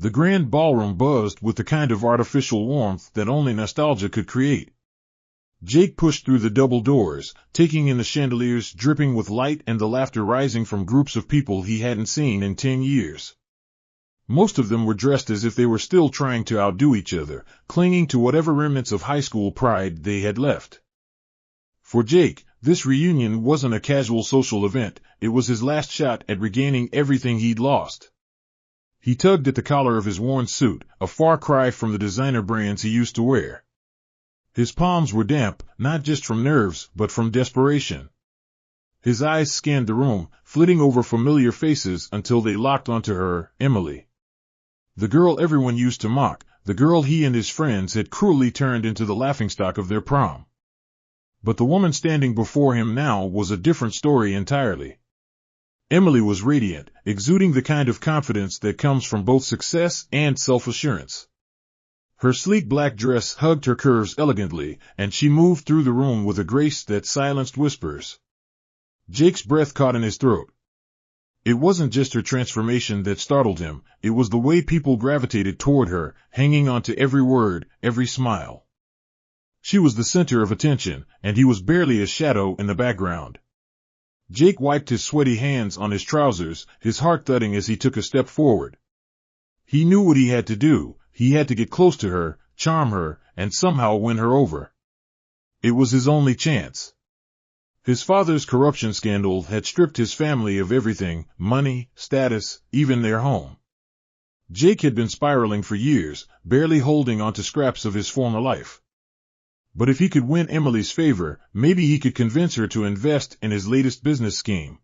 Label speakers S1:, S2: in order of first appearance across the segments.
S1: The grand ballroom buzzed with the kind of artificial warmth that only nostalgia could create. Jake pushed through the double doors, taking in the chandeliers dripping with light and the laughter rising from groups of people he hadn't seen in 10 years. Most of them were dressed as if they were still trying to outdo each other, clinging to whatever remnants of high school pride they had left. For Jake, this reunion wasn't a casual social event, it was his last shot at regaining everything he'd lost. He tugged at the collar of his worn suit, a far cry from the designer brands he used to wear. His palms were damp, not just from nerves, but from desperation. His eyes scanned the room, flitting over familiar faces until they locked onto her, Emily. The girl everyone used to mock, the girl he and his friends had cruelly turned into the laughingstock of their prom. But the woman standing before him now was a different story entirely. Emily was radiant, exuding the kind of confidence that comes from both success and self-assurance. Her sleek black dress hugged her curves elegantly, and she moved through the room with a grace that silenced whispers. Jake's breath caught in his throat. It wasn't just her transformation that startled him, it was the way people gravitated toward her, hanging on to every word, every smile. She was the center of attention, and he was barely a shadow in the background. Jake wiped his sweaty hands on his trousers, his heart thudding as he took a step forward. He knew what he had to do. He had to get close to her, charm her, and somehow win her over. It was his only chance. His father's corruption scandal had stripped his family of everything, money, status, even their home. Jake had been spiraling for years, barely holding on to scraps of his former life. But if he could win Emily's favor, maybe he could convince her to invest in his latest business scheme.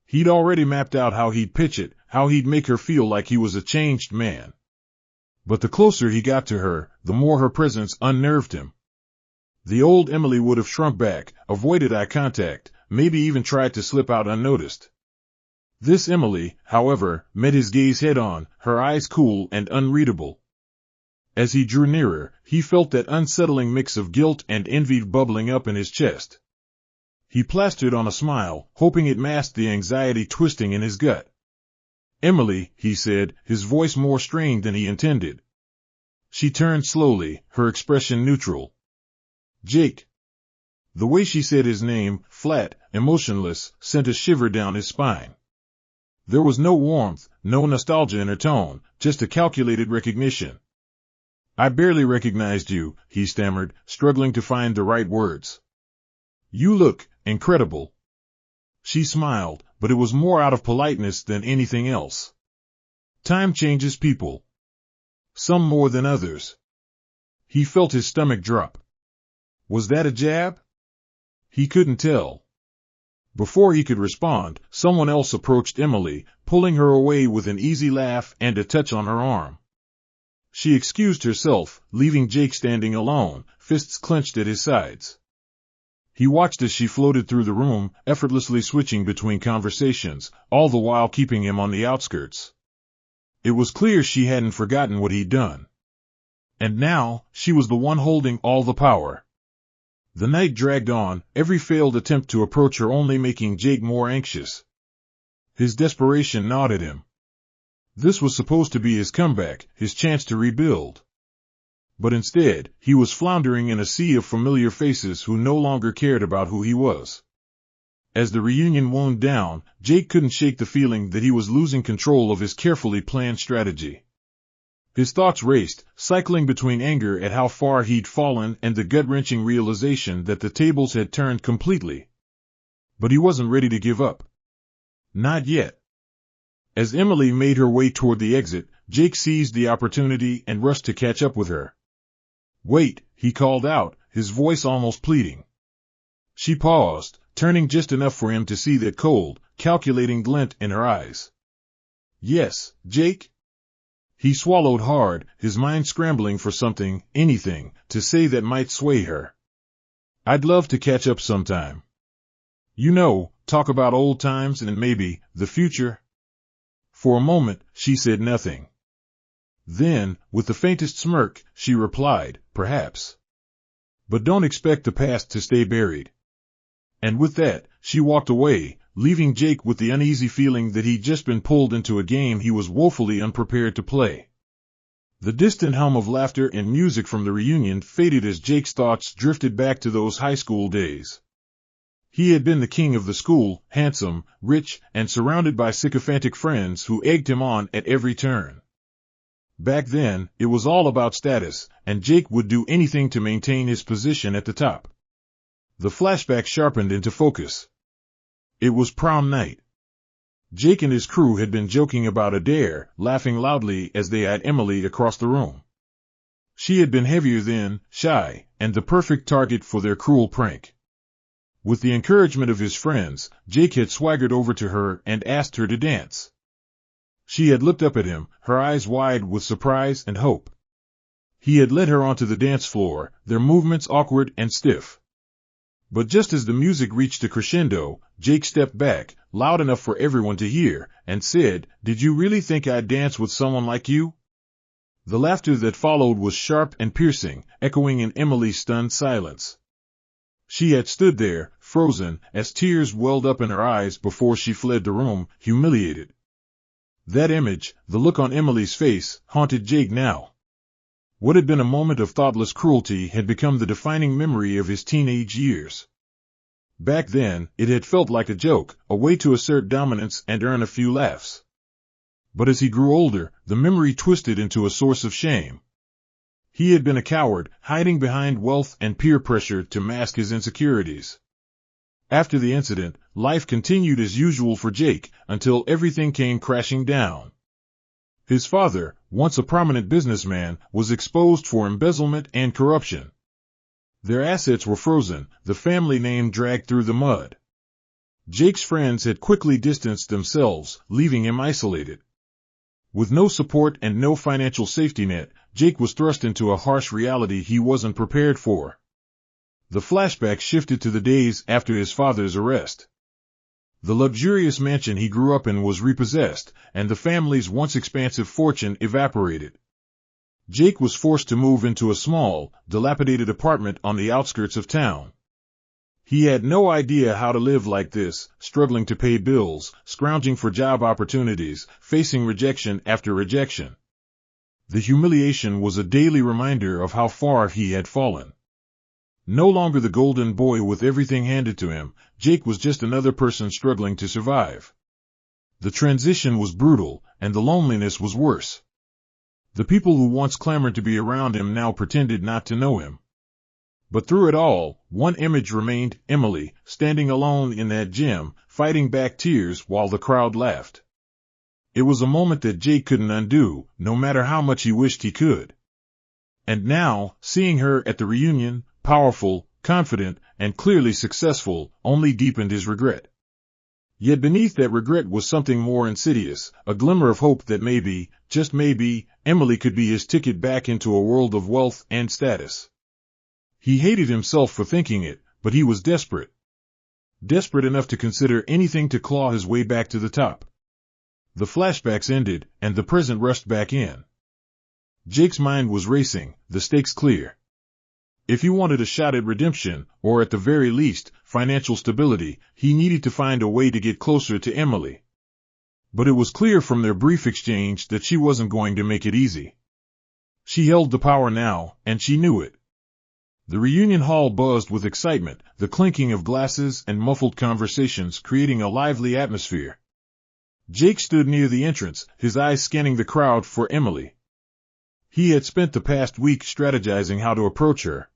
S1: He'd already mapped out how he'd pitch it, how he'd make her feel like he was a changed man. But the closer he got to her, the more her presence unnerved him. The old Emily would have shrunk back, avoided eye contact, maybe even tried to slip out unnoticed. This Emily, however, met his gaze head-on, her eyes cool and unreadable. As he drew nearer, he felt that unsettling mix of guilt and envy bubbling up in his chest. He plastered on a smile, hoping it masked the anxiety twisting in his gut. "Emily," he said, his voice more strained than he intended. She turned slowly, her expression neutral. "Jake." The way she said his name, flat, emotionless, sent a shiver down his spine. There was no warmth, no nostalgia in her tone, just a calculated recognition. "I barely recognized you," he stammered, struggling to find the right words. "You look incredible." She smiled, but it was more out of politeness than anything else. Time changes people. Some more than others. He felt his stomach drop. Was that a jab? He couldn't tell. Before he could respond, someone else approached Emily, pulling her away with an easy laugh and a touch on her arm. She excused herself, leaving Jake standing alone, fists clenched at his sides. He watched as she floated through the room, effortlessly switching between conversations, all the while keeping him on the outskirts. It was clear she hadn't forgotten what he'd done. And now, she was the one holding all the power. The night dragged on, every failed attempt to approach her only making Jake more anxious. His desperation gnawed at him. This was supposed to be his comeback, his chance to rebuild. But instead, he was floundering in a sea of familiar faces who no longer cared about who he was. As the reunion wound down, Jake couldn't shake the feeling that he was losing control of his carefully planned strategy. His thoughts raced, cycling between anger at how far he'd fallen and the gut-wrenching realization that the tables had turned completely. But he wasn't ready to give up. Not yet. As Emily made her way toward the exit, Jake seized the opportunity and rushed to catch up with her. "Wait," he called out, his voice almost pleading. She paused, turning just enough for him to see that cold, calculating glint in her eyes. "Yes, Jake?" He swallowed hard, his mind scrambling for something, anything, to say that might sway her. "I'd love to catch up sometime. You know, talk about old times and maybe, the future." For a moment, she said nothing. Then, with the faintest smirk, she replied, "Perhaps. But don't expect the past to stay buried." And with that, she walked away, leaving Jake with the uneasy feeling that he'd just been pulled into a game he was woefully unprepared to play. The distant hum of laughter and music from the reunion faded as Jake's thoughts drifted back to those high school days. He had been the king of the school, handsome, rich, and surrounded by sycophantic friends who egged him on at every turn. Back then, it was all about status, and Jake would do anything to maintain his position at the top. The flashback sharpened into focus. It was prom night. Jake and his crew had been joking about a dare, laughing loudly as they eyed Emily across the room. She had been heavier than, shy, and the perfect target for their cruel prank. With the encouragement of his friends, Jake had swaggered over to her and asked her to dance. She had looked up at him, her eyes wide with surprise and hope. He had led her onto the dance floor, their movements awkward and stiff. But just as the music reached a crescendo, Jake stepped back, loud enough for everyone to hear, and said, "Did you really think I'd dance with someone like you?" The laughter that followed was sharp and piercing, echoing in Emily's stunned silence. She had stood there, frozen, as tears welled up in her eyes before she fled the room, humiliated. That image, the look on Emily's face, haunted Jake now. What had been a moment of thoughtless cruelty had become the defining memory of his teenage years. Back then, it had felt like a joke, a way to assert dominance and earn a few laughs. But as he grew older, the memory twisted into a source of shame. He had been a coward, hiding behind wealth and peer pressure to mask his insecurities. After the incident, life continued as usual for Jake, until everything came crashing down. His father, once a prominent businessman, was exposed for embezzlement and corruption. Their assets were frozen, the family name dragged through the mud. Jake's friends had quickly distanced themselves, leaving him isolated. With no support and no financial safety net, Jake was thrust into a harsh reality he wasn't prepared for. The flashback shifted to the days after his father's arrest. The luxurious mansion he grew up in was repossessed, and the family's once expansive fortune evaporated. Jake was forced to move into a small, dilapidated apartment on the outskirts of town. He had no idea how to live like this, struggling to pay bills, scrounging for job opportunities, facing rejection after rejection. The humiliation was a daily reminder of how far he had fallen. No longer the golden boy with everything handed to him, Jake was just another person struggling to survive. The transition was brutal, and the loneliness was worse. The people who once clamored to be around him now pretended not to know him. But through it all, one image remained, Emily, standing alone in that gym, fighting back tears while the crowd laughed. It was a moment that Jake couldn't undo, no matter how much he wished he could. And now, seeing her at the reunion, powerful, confident, and clearly successful, only deepened his regret. Yet beneath that regret was something more insidious, a glimmer of hope that maybe, just maybe, Emily could be his ticket back into a world of wealth and status. He hated himself for thinking it, but he was desperate. Desperate enough to consider anything to claw his way back to the top. The flashbacks ended, and the present rushed back in. Jake's mind was racing, the stakes clear. If he wanted a shot at redemption, or at the very least, financial stability, he needed to find a way to get closer to Emily. But it was clear from their brief exchange that she wasn't going to make it easy. She held the power now, and she knew it. The reunion hall buzzed with excitement, the clinking of glasses and muffled conversations creating a lively atmosphere. Jake stood near the entrance, his eyes scanning the crowd for Emily. He had spent the past week strategizing how to approach her.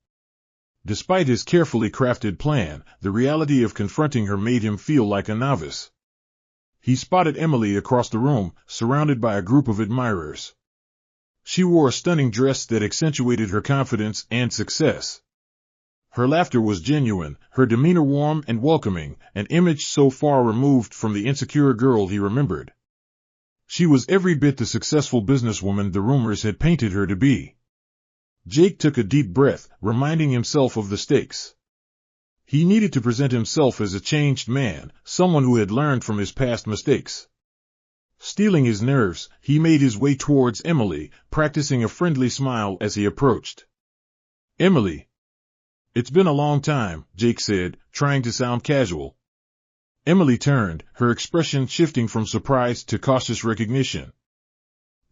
S1: Despite his carefully crafted plan, the reality of confronting her made him feel like a novice. He spotted Emily across the room, surrounded by a group of admirers. She wore a stunning dress that accentuated her confidence and success. Her laughter was genuine, her demeanor warm and welcoming, an image so far removed from the insecure girl he remembered. She was every bit the successful businesswoman the rumors had painted her to be. Jake took a deep breath, reminding himself of the stakes. He needed to present himself as a changed man, someone who had learned from his past mistakes. Steeling his nerves, he made his way towards Emily, practicing a friendly smile as he approached. "Emily." "It's been a long time," Jake said, trying to sound casual. Emily turned, her expression shifting from surprise to cautious recognition.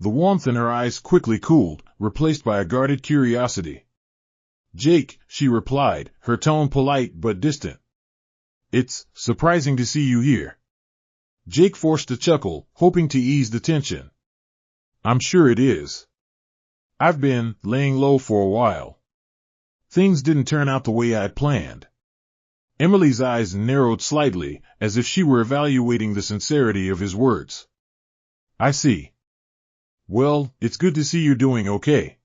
S1: The warmth in her eyes quickly cooled, replaced by a guarded curiosity. "Jake," she replied, her tone polite but distant. "It's surprising to see you here." Jake forced a chuckle, hoping to ease the tension. "I'm sure it is. I've been laying low for a while. Things didn't turn out the way I'd planned." Emily's eyes narrowed slightly, as if she were evaluating the sincerity of his words. "I see. Well, it's good to see you're doing okay."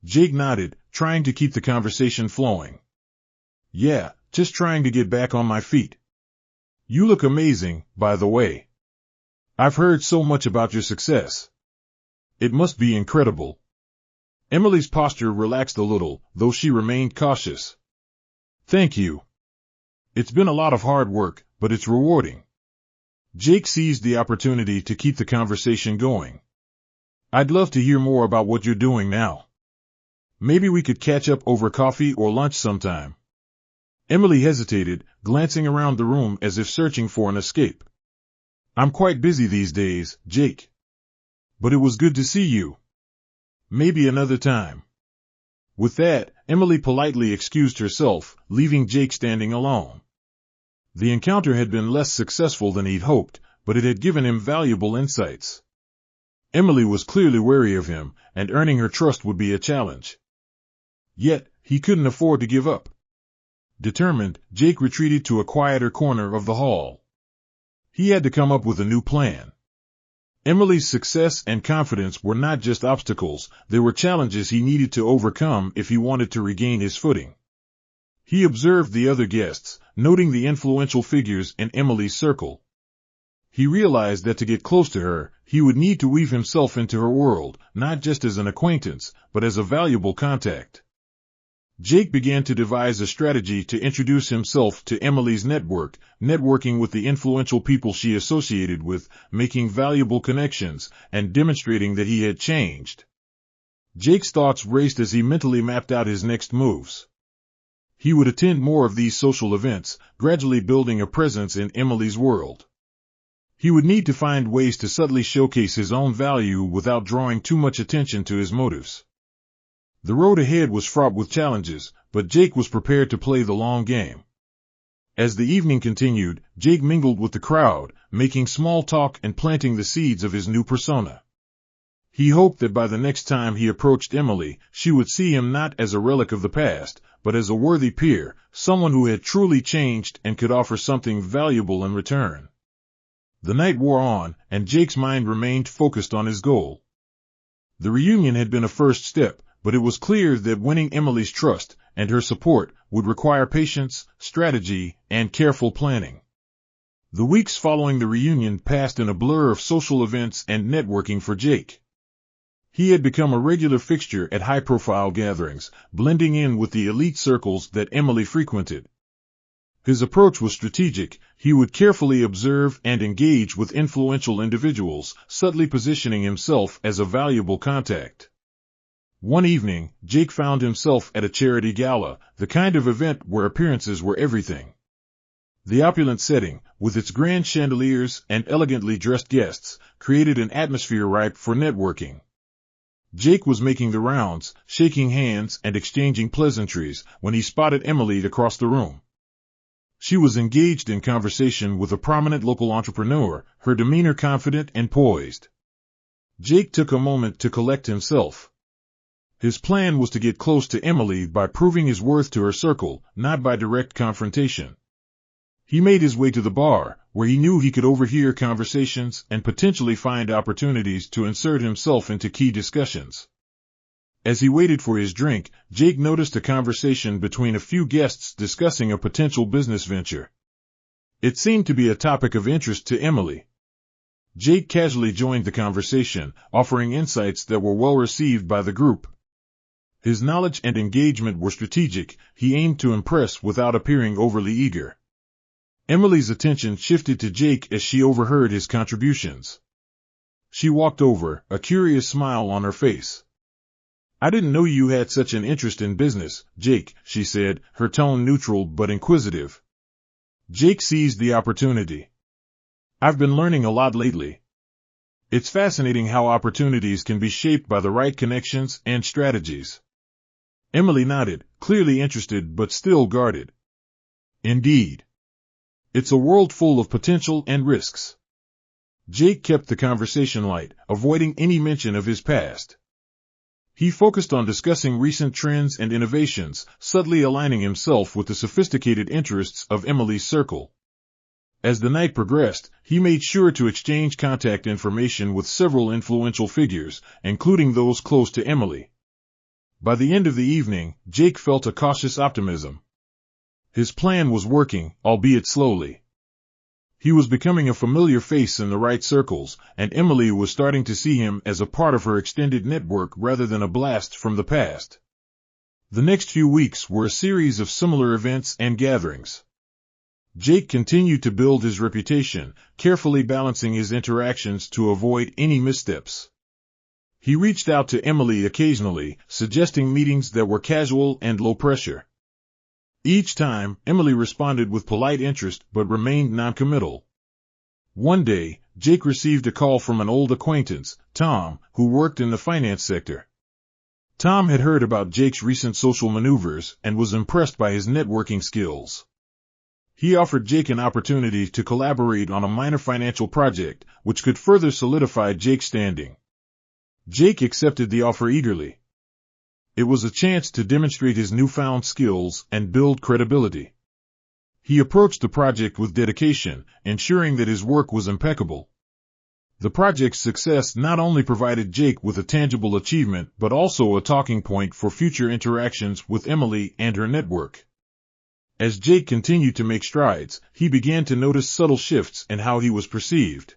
S1: Jake nodded, trying to keep the conversation flowing. "Yeah, just trying to get back on my feet. You look amazing, by the way. I've heard so much about your success. It must be incredible." Emily's posture relaxed a little, though she remained cautious. "Thank you. It's been a lot of hard work, but it's rewarding." Jake seized the opportunity to keep the conversation going. "I'd love to hear more about what you're doing now. Maybe we could catch up over coffee or lunch sometime." Emily hesitated, glancing around the room as if searching for an escape. "I'm quite busy these days, Jake. But it was good to see you. Maybe another time." With that, Emily politely excused herself, leaving Jake standing alone. The encounter had been less successful than he'd hoped, but it had given him valuable insights. Emily was clearly wary of him, and earning her trust would be a challenge. Yet, he couldn't afford to give up. Determined, Jake retreated to a quieter corner of the hall. He had to come up with a new plan. Emily's success and confidence were not just obstacles, they were challenges he needed to overcome if he wanted to regain his footing. He observed the other guests, noting the influential figures in Emily's circle. He realized that to get close to her, he would need to weave himself into her world, not just as an acquaintance, but as a valuable contact. Jake began to devise a strategy to introduce himself to Emily's network, networking with the influential people she associated with, making valuable connections, and demonstrating that he had changed. Jake's thoughts raced as he mentally mapped out his next moves. He would attend more of these social events, gradually building a presence in Emily's world. He would need to find ways to subtly showcase his own value without drawing too much attention to his motives. The road ahead was fraught with challenges, but Jake was prepared to play the long game. As the evening continued, Jake mingled with the crowd, making small talk and planting the seeds of his new persona. He hoped that by the next time he approached Emily, she would see him not as a relic of the past, but as a worthy peer, someone who had truly changed and could offer something valuable in return. The night wore on, and Jake's mind remained focused on his goal. The reunion had been a first step, but it was clear that winning Emily's trust and her support would require patience, strategy, and careful planning. The weeks following the reunion passed in a blur of social events and networking for Jake. He had become a regular fixture at high-profile gatherings, blending in with the elite circles that Emily frequented. His approach was strategic. He would carefully observe and engage with influential individuals, subtly positioning himself as a valuable contact. One evening, Jake found himself at a charity gala, the kind of event where appearances were everything. The opulent setting, with its grand chandeliers and elegantly dressed guests, created an atmosphere ripe for networking. Jake was making the rounds, shaking hands and exchanging pleasantries, when he spotted Emily across the room. She was engaged in conversation with a prominent local entrepreneur, her demeanor confident and poised. Jake took a moment to collect himself. His plan was to get close to Emily by proving his worth to her circle, not by direct confrontation. He made his way to the bar, where he knew he could overhear conversations and potentially find opportunities to insert himself into key discussions. As he waited for his drink, Jake noticed a conversation between a few guests discussing a potential business venture. It seemed to be a topic of interest to Emily. Jake casually joined the conversation, offering insights that were well received by the group. His knowledge and engagement were strategic. He aimed to impress without appearing overly eager. Emily's attention shifted to Jake as she overheard his contributions. She walked over, a curious smile on her face. "I didn't know you had such an interest in business, Jake," she said, her tone neutral but inquisitive. Jake seized the opportunity. "I've been learning a lot lately." It's fascinating how opportunities can be shaped by the right connections and strategies. Emily nodded, clearly interested but still guarded. Indeed. It's a world full of potential and risks. Jake kept the conversation light, avoiding any mention of his past. He focused on discussing recent trends and innovations, subtly aligning himself with the sophisticated interests of Emily's circle. As the night progressed, he made sure to exchange contact information with several influential figures, including those close to Emily. By the end of the evening, Jake felt a cautious optimism. His plan was working, albeit slowly. He was becoming a familiar face in the right circles, and Emily was starting to see him as a part of her extended network rather than a blast from the past. The next few weeks were a series of similar events and gatherings. Jake continued to build his reputation, carefully balancing his interactions to avoid any missteps. He reached out to Emily occasionally, suggesting meetings that were casual and low pressure. Each time, Emily responded with polite interest but remained noncommittal. One day, Jake received a call from an old acquaintance, Tom, who worked in the finance sector. Tom had heard about Jake's recent social maneuvers and was impressed by his networking skills. He offered Jake an opportunity to collaborate on a minor financial project, which could further solidify Jake's standing. Jake accepted the offer eagerly. It was a chance to demonstrate his newfound skills and build credibility. He approached the project with dedication, ensuring that his work was impeccable. The project's success not only provided Jake with a tangible achievement but also a talking point for future interactions with Emily and her network. As Jake continued to make strides, he began to notice subtle shifts in how he was perceived.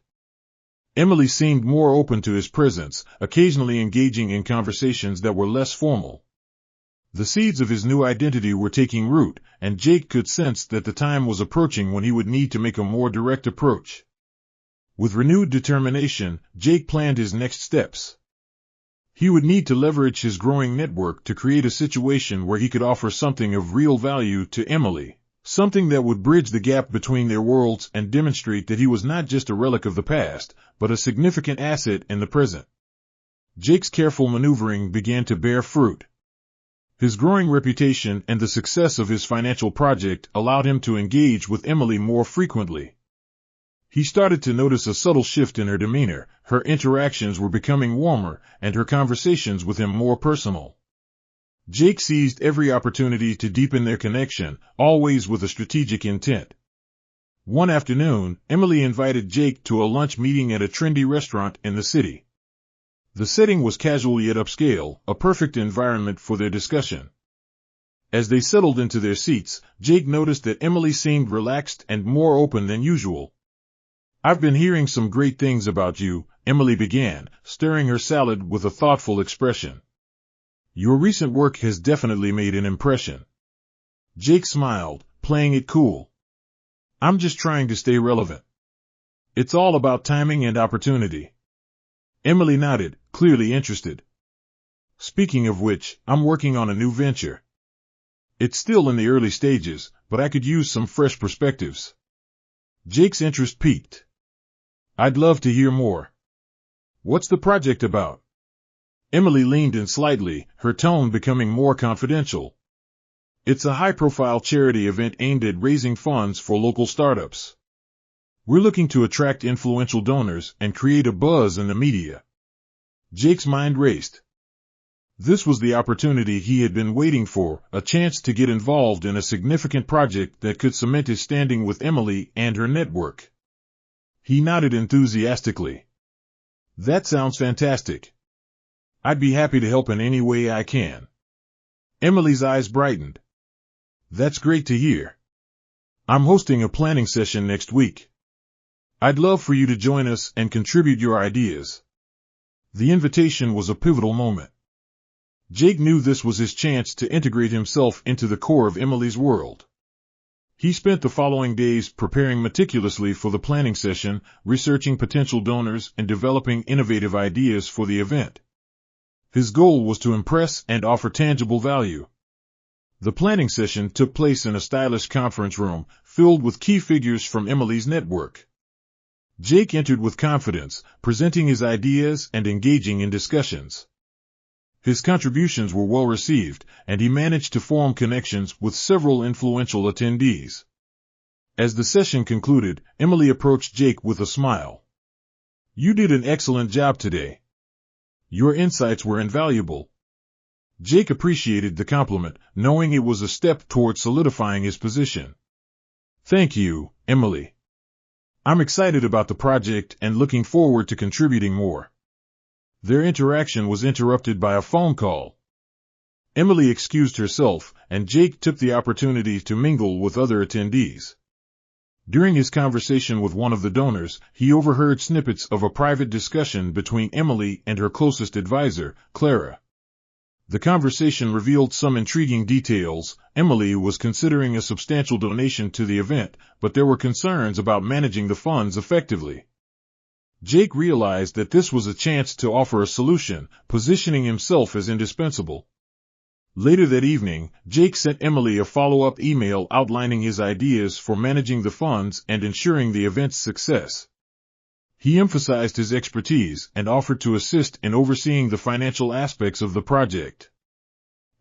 S1: Emily seemed more open to his presence, occasionally engaging in conversations that were less formal. The seeds of his new identity were taking root, and Jake could sense that the time was approaching when he would need to make a more direct approach. With renewed determination, Jake planned his next steps. He would need to leverage his growing network to create a situation where he could offer something of real value to Emily, something that would bridge the gap between their worlds and demonstrate that he was not just a relic of the past, but a significant asset in the present. Jake's careful maneuvering began to bear fruit. His growing reputation and the success of his financial project allowed him to engage with Emily more frequently. He started to notice a subtle shift in her demeanor, her interactions were becoming warmer, and her conversations with him more personal. Jake seized every opportunity to deepen their connection, always with a strategic intent. One afternoon, Emily invited Jake to a lunch meeting at a trendy restaurant in the city. The setting was casual yet upscale, a perfect environment for their discussion. As they settled into their seats, Jake noticed that Emily seemed relaxed and more open than usual. "I've been hearing some great things about you," Emily began, stirring her salad with a thoughtful expression. "Your recent work has definitely made an impression." Jake smiled, playing it cool. "I'm just trying to stay relevant. It's all about timing and opportunity." Emily nodded, clearly interested. "Speaking of which, I'm working on a new venture. It's still in the early stages, but I could use some fresh perspectives." Jake's interest piqued. "I'd love to hear more. What's the project about?" Emily leaned in slightly, her tone becoming more confidential. "It's a high-profile charity event aimed at raising funds for local startups. We're looking to attract influential donors and create a buzz in the media." Jake's mind raced. This was the opportunity he had been waiting for, a chance to get involved in a significant project that could cement his standing with Emily and her network. He nodded enthusiastically. "That sounds fantastic. I'd be happy to help in any way I can." Emily's eyes brightened. "That's great to hear. I'm hosting a planning session next week. I'd love for you to join us and contribute your ideas." The invitation was a pivotal moment. Jake knew this was his chance to integrate himself into the core of Emily's world. He spent the following days preparing meticulously for the planning session, researching potential donors and developing innovative ideas for the event. His goal was to impress and offer tangible value. The planning session took place in a stylish conference room, filled with key figures from Emily's network. Jake entered with confidence, presenting his ideas and engaging in discussions. His contributions were well received, and he managed to form connections with several influential attendees. As the session concluded, Emily approached Jake with a smile. "You did an excellent job today. Your insights were invaluable." Jake appreciated the compliment, knowing it was a step toward solidifying his position. "Thank you, Emily. I'm excited about the project and looking forward to contributing more." Their interaction was interrupted by a phone call. Emily excused herself, and Jake took the opportunity to mingle with other attendees. During his conversation with one of the donors, he overheard snippets of a private discussion between Emily and her closest advisor, Clara. The conversation revealed some intriguing details. Emily was considering a substantial donation to the event, but there were concerns about managing the funds effectively. Jake realized that this was a chance to offer a solution, positioning himself as indispensable. Later that evening, Jake sent Emily a follow-up email outlining his ideas for managing the funds and ensuring the event's success. He emphasized his expertise and offered to assist in overseeing the financial aspects of the project.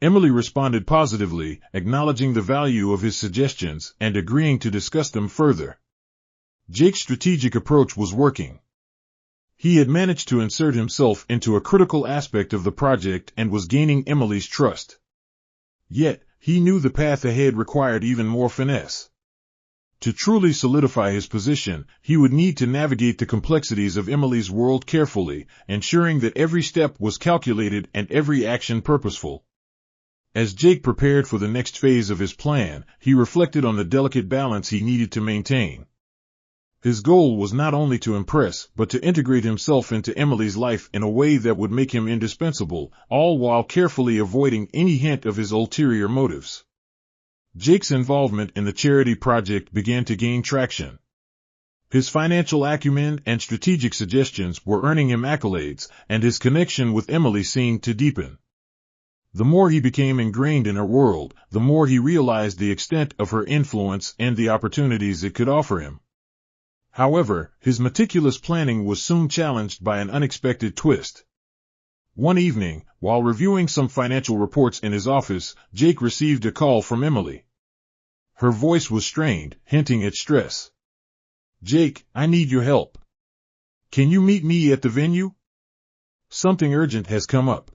S1: Emily responded positively, acknowledging the value of his suggestions and agreeing to discuss them further. Jake's strategic approach was working. He had managed to insert himself into a critical aspect of the project and was gaining Emily's trust. Yet, he knew the path ahead required even more finesse. To truly solidify his position, he would need to navigate the complexities of Emily's world carefully, ensuring that every step was calculated and every action purposeful. As Jake prepared for the next phase of his plan, he reflected on the delicate balance he needed to maintain. His goal was not only to impress, but to integrate himself into Emily's life in a way that would make him indispensable, all while carefully avoiding any hint of his ulterior motives. Jake's involvement in the charity project began to gain traction. His financial acumen and strategic suggestions were earning him accolades, and his connection with Emily seemed to deepen. The more he became ingrained in her world, the more he realized the extent of her influence and the opportunities it could offer him. However, his meticulous planning was soon challenged by an unexpected twist. One evening, while reviewing some financial reports in his office, Jake received a call from Emily. Her voice was strained, hinting at stress. "Jake, I need your help. Can you meet me at the venue? Something urgent has come up."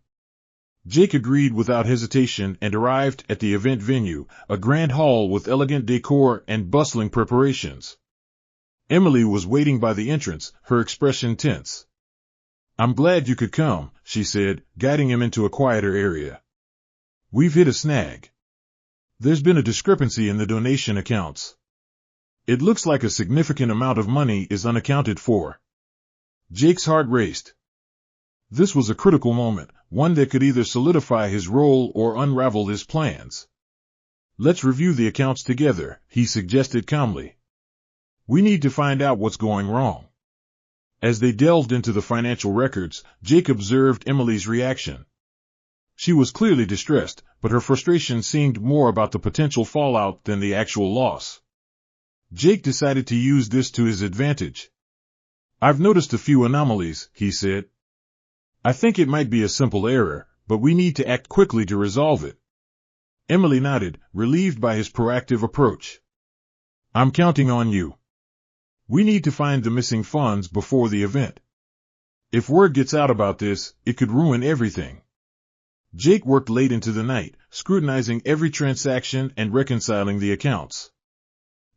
S1: Jake agreed without hesitation and arrived at the event venue, a grand hall with elegant decor and bustling preparations. Emily was waiting by the entrance, her expression tense. "I'm glad you could come," she said, guiding him into a quieter area. "We've hit a snag. There's been a discrepancy in the donation accounts. It looks like a significant amount of money is unaccounted for." Jake's heart raced. This was a critical moment, one that could either solidify his role or unravel his plans. "Let's review the accounts together," he suggested calmly. "We need to find out what's going wrong." As they delved into the financial records, Jake observed Emily's reaction. She was clearly distressed, but her frustration seemed more about the potential fallout than the actual loss. Jake decided to use this to his advantage. "I've noticed a few anomalies," he said. "I think it might be a simple error, but we need to act quickly to resolve it." Emily nodded, relieved by his proactive approach. "I'm counting on you. We need to find the missing funds before the event. If word gets out about this, it could ruin everything." Jake worked late into the night, scrutinizing every transaction and reconciling the accounts.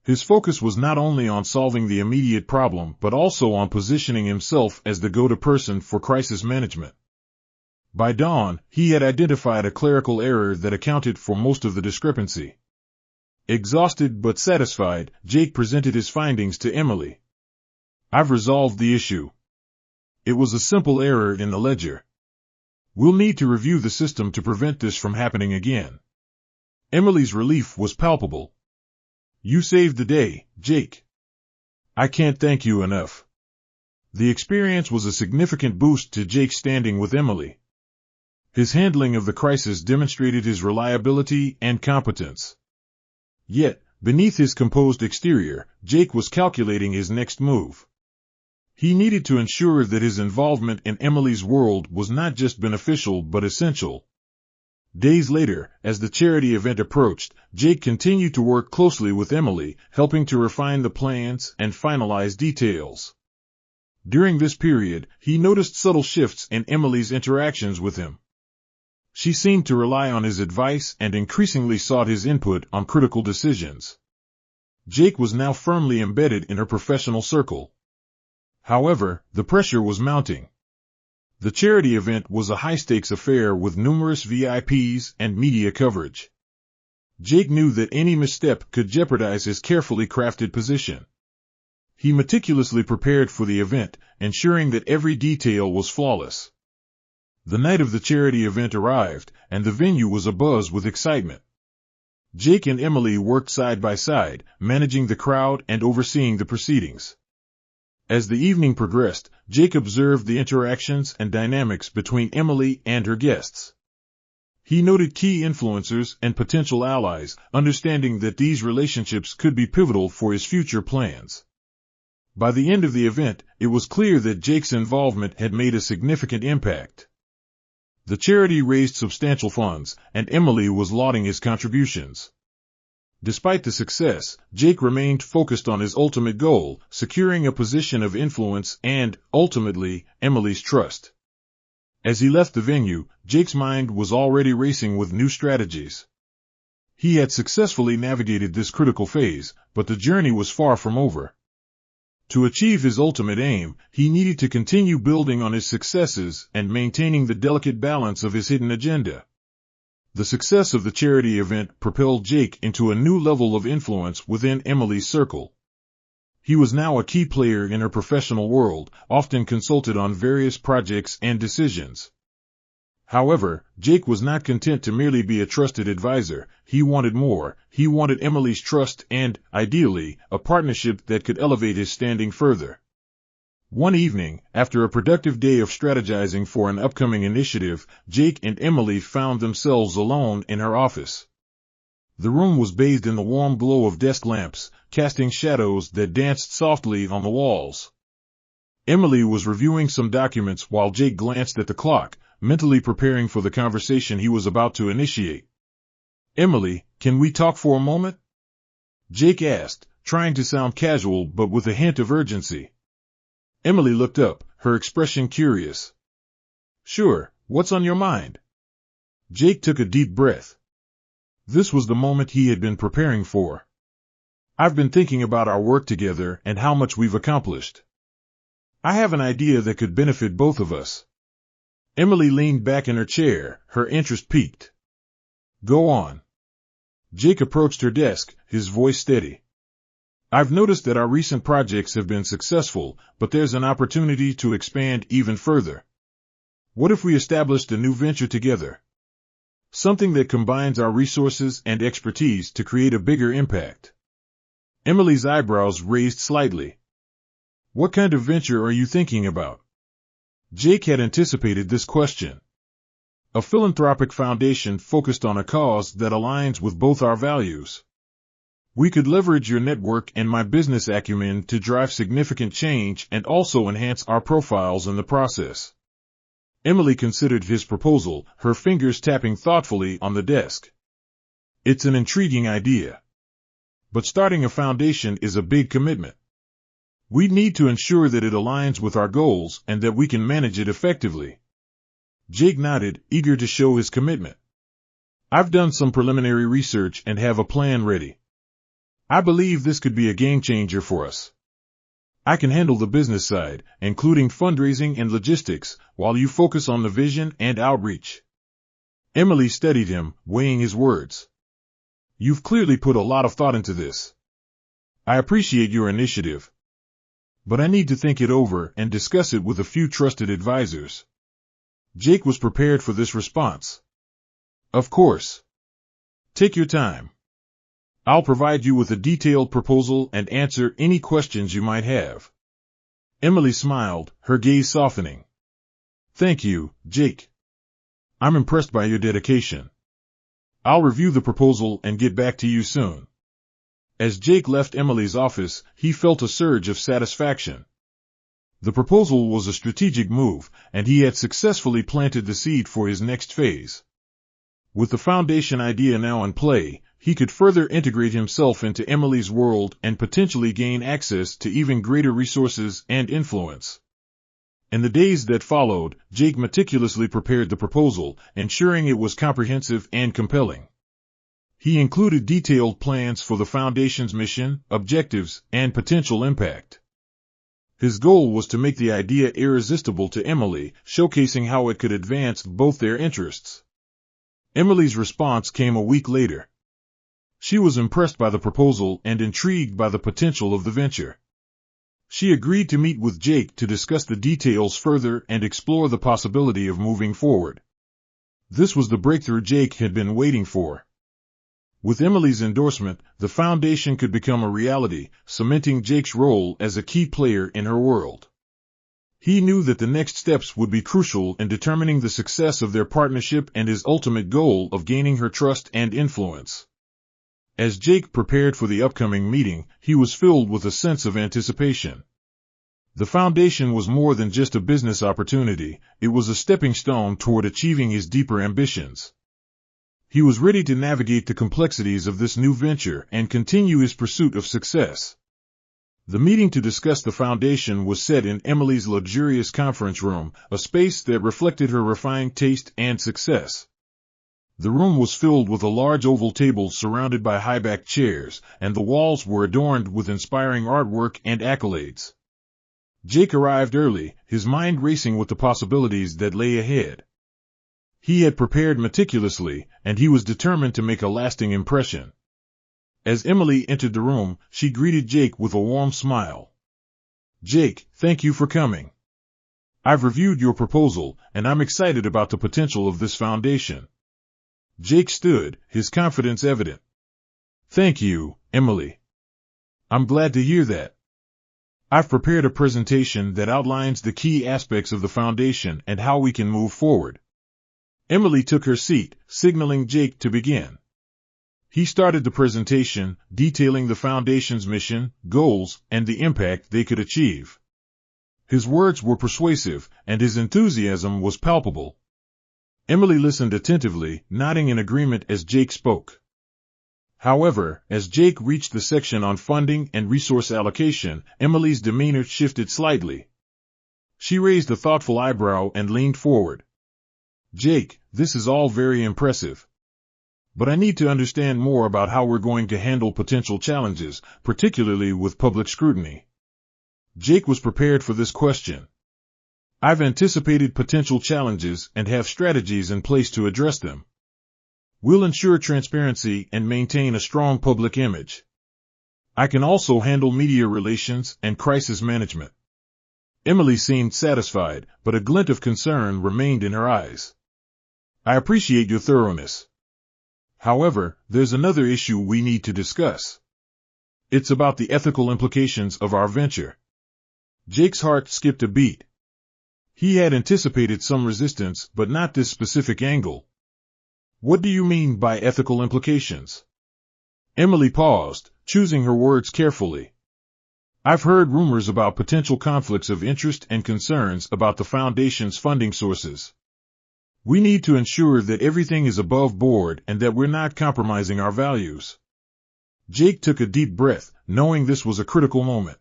S1: His focus was not only on solving the immediate problem but also on positioning himself as the go-to person for crisis management. By dawn, he had identified a clerical error that accounted for most of the discrepancy. Exhausted but satisfied, Jake presented his findings to Emily. "I've resolved the issue. It was a simple error in the ledger. We'll need to review the system to prevent this from happening again." Emily's relief was palpable. "You saved the day, Jake. I can't thank you enough." The experience was a significant boost to Jake's standing with Emily. His handling of the crisis demonstrated his reliability and competence. Yet, beneath his composed exterior, Jake was calculating his next move. He needed to ensure that his involvement in Emily's world was not just beneficial but essential. Days later, as the charity event approached, Jake continued to work closely with Emily, helping to refine the plans and finalize details. During this period, he noticed subtle shifts in Emily's interactions with him. She seemed to rely on his advice and increasingly sought his input on critical decisions. Jake was now firmly embedded in her professional circle. However, the pressure was mounting. The charity event was a high-stakes affair with numerous VIPs and media coverage. Jake knew that any misstep could jeopardize his carefully crafted position. He meticulously prepared for the event, ensuring that every detail was flawless. The night of the charity event arrived, and the venue was abuzz with excitement. Jake and Emily worked side by side, managing the crowd and overseeing the proceedings. As the evening progressed, Jake observed the interactions and dynamics between Emily and her guests. He noted key influencers and potential allies, understanding that these relationships could be pivotal for his future plans. By the end of the event, it was clear that Jake's involvement had made a significant impact. The charity raised substantial funds, and Emily was lauding his contributions. Despite the success, Jake remained focused on his ultimate goal, securing a position of influence and, ultimately, Emily's trust. As he left the venue, Jake's mind was already racing with new strategies. He had successfully navigated this critical phase, but the journey was far from over. To achieve his ultimate aim, he needed to continue building on his successes and maintaining the delicate balance of his hidden agenda. The success of the charity event propelled Jake into a new level of influence within Emily's circle. He was now a key player in her professional world, often consulted on various projects and decisions. However, Jake was not content to merely be a trusted advisor. He wanted more. He wanted Emily's trust and, ideally, a partnership that could elevate his standing further. One evening, after a productive day of strategizing for an upcoming initiative, Jake and Emily found themselves alone in her office. The room was bathed in the warm glow of desk lamps, casting shadows that danced softly on the walls. Emily was reviewing some documents while Jake glanced at the clock, mentally preparing for the conversation he was about to initiate. "Emily, can we talk for a moment?" Jake asked, trying to sound casual but with a hint of urgency. Emily looked up, her expression curious. "Sure, what's on your mind?" Jake took a deep breath. This was the moment he had been preparing for. "I've been thinking about our work together and how much we've accomplished. I have an idea that could benefit both of us." Emily leaned back in her chair, her interest piqued. "Go on." Jake approached her desk, his voice steady. "I've noticed that our recent projects have been successful, but there's an opportunity to expand even further. What if we established a new venture together? Something that combines our resources and expertise to create a bigger impact." Emily's eyebrows raised slightly. "What kind of venture are you thinking about?" Jake had anticipated this question. "A philanthropic foundation focused on a cause that aligns with both our values. We could leverage your network and my business acumen to drive significant change and also enhance our profiles in the process." Emily considered his proposal, her fingers tapping thoughtfully on the desk. "It's an intriguing idea. But starting a foundation is a big commitment. We need to ensure that it aligns with our goals and that we can manage it effectively." Jake nodded, eager to show his commitment. "I've done some preliminary research and have a plan ready. I believe this could be a game changer for us. I can handle the business side, including fundraising and logistics, while you focus on the vision and outreach." Emily studied him, weighing his words. "You've clearly put a lot of thought into this. I appreciate your initiative. But I need to think it over and discuss it with a few trusted advisors." Jake was prepared for this response. "Of course. Take your time. I'll provide you with a detailed proposal and answer any questions you might have." Emily smiled, her gaze softening. "Thank you, Jake. I'm impressed by your dedication. I'll review the proposal and get back to you soon." As Jake left Emily's office, he felt a surge of satisfaction. The proposal was a strategic move, and he had successfully planted the seed for his next phase. With the foundation idea now in play, he could further integrate himself into Emily's world and potentially gain access to even greater resources and influence. In the days that followed, Jake meticulously prepared the proposal, ensuring it was comprehensive and compelling. He included detailed plans for the Foundation's mission, objectives, and potential impact. His goal was to make the idea irresistible to Emily, showcasing how it could advance both their interests. Emily's response came a week later. She was impressed by the proposal and intrigued by the potential of the venture. She agreed to meet with Jake to discuss the details further and explore the possibility of moving forward. This was the breakthrough Jake had been waiting for. With Emily's endorsement, the Foundation could become a reality, cementing Jake's role as a key player in her world. He knew that the next steps would be crucial in determining the success of their partnership and his ultimate goal of gaining her trust and influence. As Jake prepared for the upcoming meeting, he was filled with a sense of anticipation. The Foundation was more than just a business opportunity, it was a stepping stone toward achieving his deeper ambitions. He was ready to navigate the complexities of this new venture and continue his pursuit of success. The meeting to discuss the Foundation was set in Emily's luxurious conference room, a space that reflected her refined taste and success. The room was filled with a large oval table surrounded by high-backed chairs, and the walls were adorned with inspiring artwork and accolades. Jake arrived early, his mind racing with the possibilities that lay ahead. He had prepared meticulously, and he was determined to make a lasting impression. As Emily entered the room, she greeted Jake with a warm smile. "Jake, thank you for coming. I've reviewed your proposal, and I'm excited about the potential of this foundation." Jake stood, his confidence evident. "Thank you, Emily. I'm glad to hear that. I've prepared a presentation that outlines the key aspects of the foundation and how we can move forward." Emily took her seat, signaling Jake to begin. He started the presentation, detailing the Foundation's mission, goals, and the impact they could achieve. His words were persuasive, and his enthusiasm was palpable. Emily listened attentively, nodding in agreement as Jake spoke. However, as Jake reached the section on funding and resource allocation, Emily's demeanor shifted slightly. She raised a thoughtful eyebrow and leaned forward. "Jake, this is all very impressive. But I need to understand more about how we're going to handle potential challenges, particularly with public scrutiny." Jake was prepared for this question. "I've anticipated potential challenges and have strategies in place to address them. We'll ensure transparency and maintain a strong public image. I can also handle media relations and crisis management." Emily seemed satisfied, but a glint of concern remained in her eyes. "I appreciate your thoroughness. However, there's another issue we need to discuss. It's about the ethical implications of our venture." Jake's heart skipped a beat. He had anticipated some resistance, but not this specific angle. "What do you mean by ethical implications?" Emily paused, choosing her words carefully. "I've heard rumors about potential conflicts of interest and concerns about the Foundation's funding sources. We need to ensure that everything is above board and that we're not compromising our values." Jake took a deep breath, knowing this was a critical moment.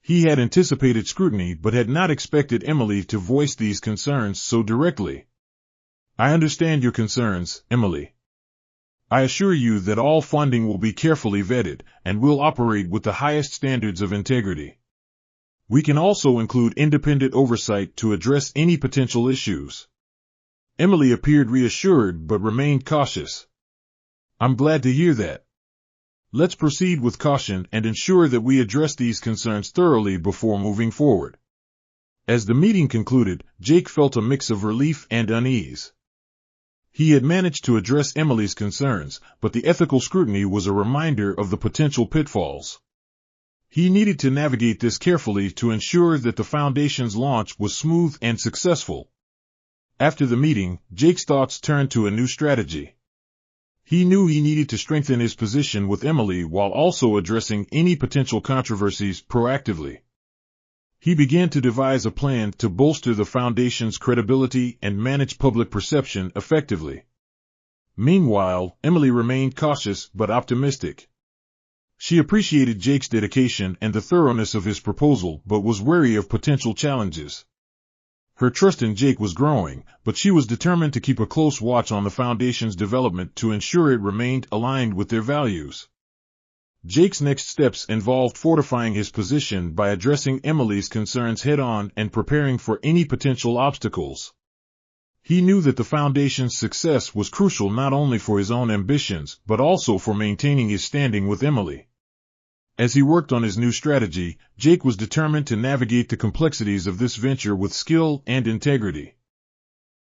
S1: He had anticipated scrutiny but had not expected Emily to voice these concerns so directly. "I understand your concerns, Emily. I assure you that all funding will be carefully vetted, and we'll operate with the highest standards of integrity. We can also include independent oversight to address any potential issues." Emily appeared reassured but remained cautious. "I'm glad to hear that. Let's proceed with caution and ensure that we address these concerns thoroughly before moving forward." As the meeting concluded, Jake felt a mix of relief and unease. He had managed to address Emily's concerns, but the ethical scrutiny was a reminder of the potential pitfalls. He needed to navigate this carefully to ensure that the Foundation's launch was smooth and successful. After the meeting, Jake's thoughts turned to a new strategy. He knew he needed to strengthen his position with Emily while also addressing any potential controversies proactively. He began to devise a plan to bolster the foundation's credibility and manage public perception effectively. Meanwhile, Emily remained cautious but optimistic. She appreciated Jake's dedication and the thoroughness of his proposal, but was wary of potential challenges. Her trust in Jake was growing, but she was determined to keep a close watch on the foundation's development to ensure it remained aligned with their values. Jake's next steps involved fortifying his position by addressing Emily's concerns head-on and preparing for any potential obstacles. He knew that the foundation's success was crucial not only for his own ambitions but also for maintaining his standing with Emily. As he worked on his new strategy, Jake was determined to navigate the complexities of this venture with skill and integrity.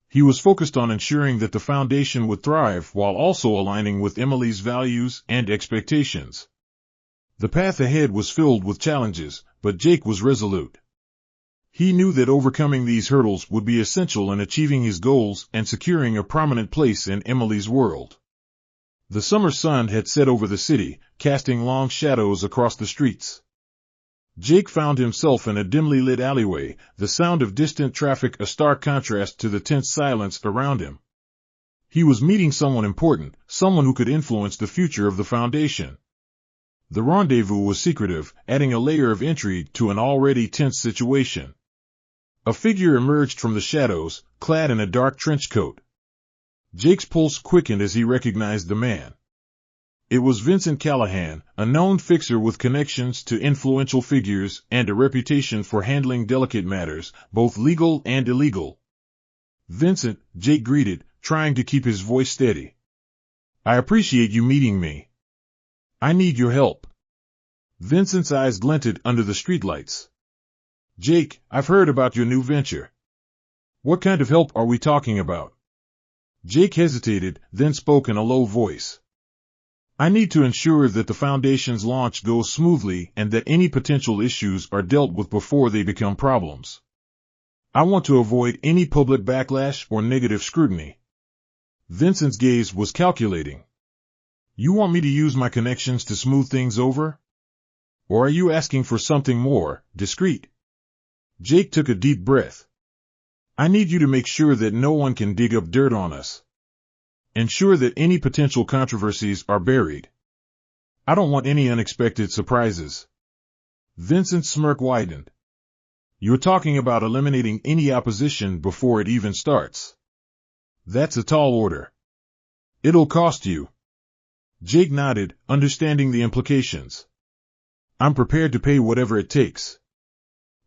S1: He was focused on ensuring that the foundation would thrive while also aligning with Emily's values and expectations. The path ahead was filled with challenges, but Jake was resolute. He knew that overcoming these hurdles would be essential in achieving his goals and securing a prominent place in Emily's world. The summer sun had set over the city, casting long shadows across the streets. Jake found himself in a dimly lit alleyway, the sound of distant traffic a stark contrast to the tense silence around him. He was meeting someone important, someone who could influence the future of the foundation. The rendezvous was secretive, adding a layer of intrigue to an already tense situation. A figure emerged from the shadows, clad in a dark trench coat. Jake's pulse quickened as he recognized the man. It was Vincent Callahan, a known fixer with connections to influential figures and a reputation for handling delicate matters, both legal and illegal. "Vincent," Jake greeted, trying to keep his voice steady. "I appreciate you meeting me. I need your help." Vincent's eyes glinted under the streetlights. "Jake, I've heard about your new venture. What kind of help are we talking about?" Jake hesitated, then spoke in a low voice. "I need to ensure that the foundation's launch goes smoothly and that any potential issues are dealt with before they become problems. I want to avoid any public backlash or negative scrutiny." Vincent's gaze was calculating. "You want me to use my connections to smooth things over? Or are you asking for something more discreet?" Jake took a deep breath. "I need you to make sure that no one can dig up dirt on us. Ensure that any potential controversies are buried. I don't want any unexpected surprises." Vincent's smirk widened. "You're talking about eliminating any opposition before it even starts. That's a tall order. It'll cost you." Jake nodded, understanding the implications. "I'm prepared to pay whatever it takes.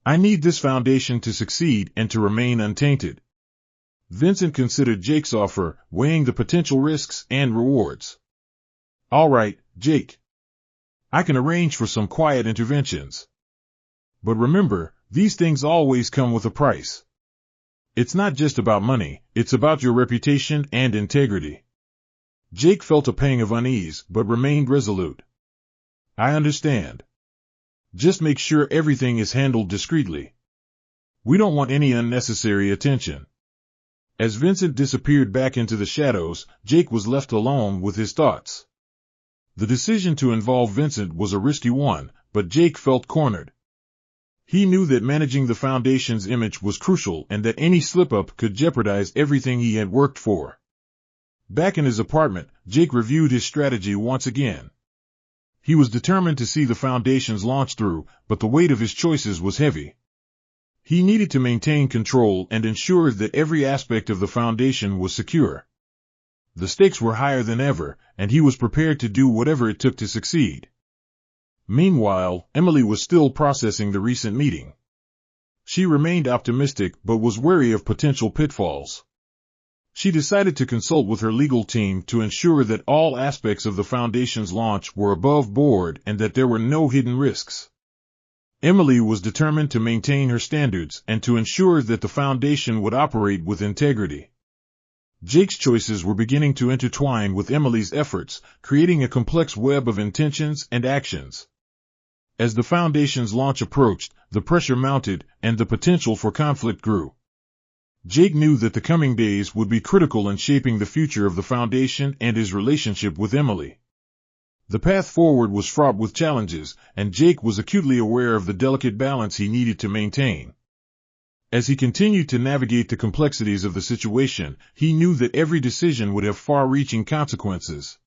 S1: I need this foundation to succeed and to remain untainted." Vincent considered Jake's offer, weighing the potential risks and rewards. "All right, Jake. I can arrange for some quiet interventions. But remember, these things always come with a price. It's not just about money, it's about your reputation and integrity." Jake felt a pang of unease, but remained resolute. "I understand. Just make sure everything is handled discreetly. We don't want any unnecessary attention." As Vincent disappeared back into the shadows, Jake was left alone with his thoughts. The decision to involve Vincent was a risky one, but Jake felt cornered. He knew that managing the foundation's image was crucial and that any slip-up could jeopardize everything he had worked for. Back in his apartment, Jake reviewed his strategy once again. He was determined to see the foundation's launch through, but the weight of his choices was heavy. He needed to maintain control and ensure that every aspect of the foundation was secure. The stakes were higher than ever, and he was prepared to do whatever it took to succeed. Meanwhile, Emily was still processing the recent meeting. She remained optimistic but was wary of potential pitfalls. She decided to consult with her legal team to ensure that all aspects of the foundation's launch were above board and that there were no hidden risks. Emily was determined to maintain her standards and to ensure that the foundation would operate with integrity. Jake's choices were beginning to intertwine with Emily's efforts, creating a complex web of intentions and actions. As the foundation's launch approached, the pressure mounted and the potential for conflict grew. Jake knew that the coming days would be critical in shaping the future of the foundation and his relationship with Emily. The path forward was fraught with challenges, and Jake was acutely aware of the delicate balance he needed to maintain. As he continued to navigate the complexities of the situation, he knew that every decision would have far-reaching consequences.